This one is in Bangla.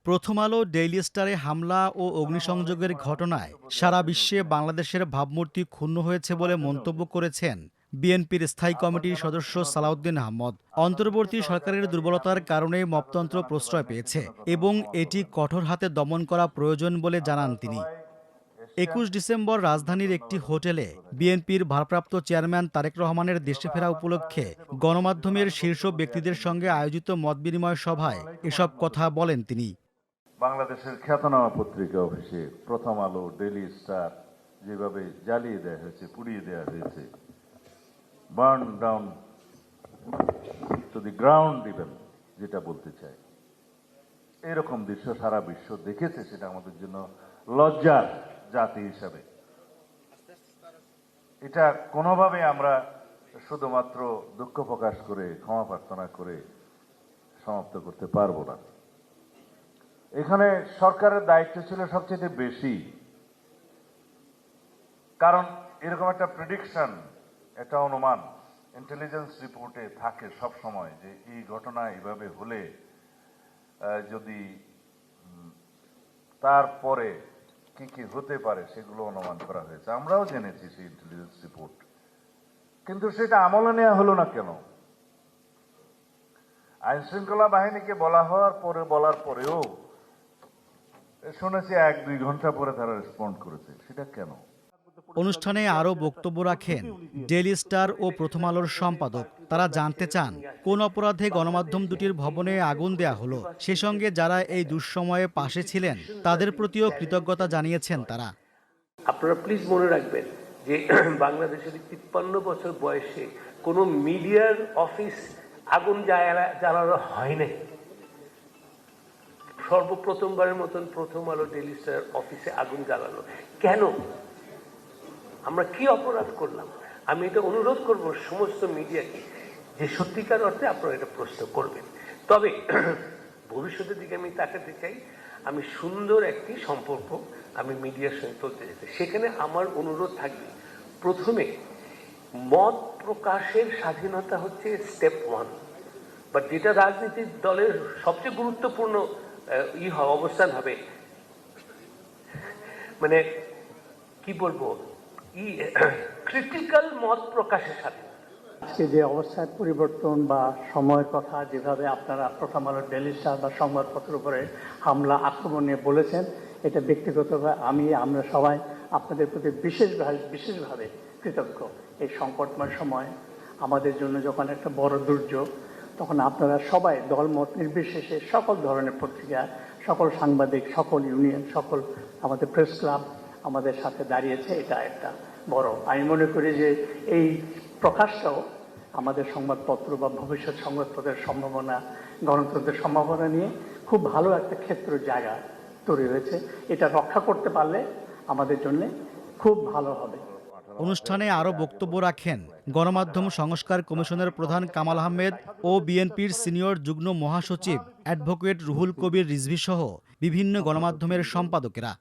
প্রথম আলো ডেইলি স্টারে হামলা ও অগ্নিসংযোগের ঘটনায় সারা বিশ্বে বাংলাদেশের ভাবমূর্তি ক্ষুণ্ণ হয়েছে বলে মন্তব্য করেছেন বিএনপির স্থায়ী কমিটির সদস্য সালাউদ্দিন আহমদ। অন্তর্বর্তী সরকারের দুর্বলতার কারণে মপতন্ত্র প্রশ্রয় পেয়েছে এবং এটি কঠোর হাতে দমন করা প্রয়োজন বলে জানান তিনি। ২১ ডিসেম্বর রাজধানীর একটি হোটেলে বিএনপির ভারপ্রাপ্ত চেয়ারম্যান তারেক রহমানের দেশে ফেরা উপলক্ষে গণমাধ্যমের শীর্ষ ব্যক্তিদের সঙ্গে আয়োজিত মতবিনিময় সভায় এসব কথা বলেন তিনি। বাংলাদেশের খ্যাতনামা পত্রিকা অফিসে প্রথম আলো, ডেইলি স্টার যেভাবে জ্বালিয়ে দেওয়া হয়েছে, পুড়িয়ে দেওয়া হয়েছে, burn down to the ground even, যেটা বলতে চাই, এরকম দৃশ্য সারা বিশ্ব দেখেছে। সেটা আমাদের জন্য লজ্জার জাতি হিসাবে। এটা কোনোভাবে আমরা শুধুমাত্র দুঃখ প্রকাশ করে, ক্ষমা প্রার্থনা করে সমাপ্ত করতে পারবো না। এখানে সরকারের দায়িত্ব ছিল সবচেয়ে বেশি, কারণ এরকম একটা প্রেডিকশন, একটা অনুমান ইন্টেলিজেন্স রিপোর্টে থাকে সব সময় যে এই ঘটনা এইভাবে হলে যদি তারপরে কি কি হতে পারে সেগুলো অনুমান করা হয়েছে। আমরাও জেনেছি সেই ইন্টেলিজেন্স রিপোর্ট, কিন্তু সেটা আমলে নেওয়া হলো না কেন? আইন শৃঙ্খলা বাহিনীকে বলার পরেও শুনেছি ১-২ ঘন্টা পরে তারা রেসপন্ড করেছে। সেটা কেন? অনুষ্ঠানে আরও বক্তব্য রাখেন ডেইলি স্টার ও প্রথম আলোর সম্পাদক। তারা জানতে চান কোন অপরাধে গণমাধ্যম দুটির ভবনে আগুন দেয়া হলো, সে সঙ্গে যারা এই দুঃসময়ে পাশে ছিলেন তাদের প্রতিও কৃতজ্ঞতা জানিয়েছেন তারা। আপনারা প্লিজ মনে রাখবেন যে বাংলাদেশের ৫৩ বছর বয়সে কোনো মিডিয়ার অফিস আগুন জ্বালানো হয় নাই। সর্বপ্রথমবারের মতন প্রথম আলো, ডেইলি স্টার অফিসে আগুন জ্বালানো কেন? আমরা কি অপরাধ করলাম? আমি এটা অনুরোধ করব সমস্ত মিডিয়াকে যে সত্যিকার অর্থে আপনারা এটা প্রশ্ন করবেন। তবে ভবিষ্যতের দিকে আমি তাকাতে চাই। আমি সুন্দর একটি সম্পর্ক আমি মিডিয়ার সঙ্গে চলতে যেতে, সেখানে আমার অনুরোধ থাকবে, প্রথমে মত প্রকাশের স্বাধীনতা হচ্ছে স্টেপ 1, বাট যেটা রাজনীতির দলের সবচেয়ে গুরুত্বপূর্ণ অবস্থান হবে, মানে কি বলবো, ক্রিটিক্যাল মত প্রকাশের সাথে। আজকে যে অবস্থার পরিবর্তন বা সময়ের কথা যেভাবে আপনারা প্রথম আলো, ডেইলি স্টার বা সংবাদপত্রের উপরে হামলা, আক্রমণ নিয়ে বলেছেন, এটা ব্যক্তিগতভাবে আমরা সবাই আপনাদের প্রতি বিশেষভাবে কৃতজ্ঞ। এই সংকটময় সময় আমাদের জন্য যখন একটা বড় দুর্যোগ, তখন আপনারা সবাই দলমত নির্বিশেষে সকল ধরনের পত্রিকা, সকল সাংবাদিক, সকল ইউনিয়ন, সকল আমাদের প্রেস ক্লাব আমাদের সাথে দাঁড়িয়েছে। এটা একটা বড়, আমি মনে করি যে এই প্রকাশটাও আমাদের সংবাদপত্র বা ভবিষ্যৎ সংবাদপত্রের সম্ভাবনা, গণতন্ত্রের সম্ভাবনা নিয়ে খুব ভালো একটা ক্ষেত্র জায়গা তৈরি হয়েছে। এটা রক্ষা করতে পারলে আমাদের জন্য খুব ভালো হবে। অনুষ্ঠানে আরও বক্তব্য রাখেন গণমাধ্যম সংস্কার কমিশনের প্রধান কামাল আহমেদ ও বিএনপির সিনিয়র যুগ্ম মহাসচিব অ্যাডভোকেট রুহুল কবির রিজভী সহ বিভিন্ন গণমাধ্যমের সম্পাদকেরা।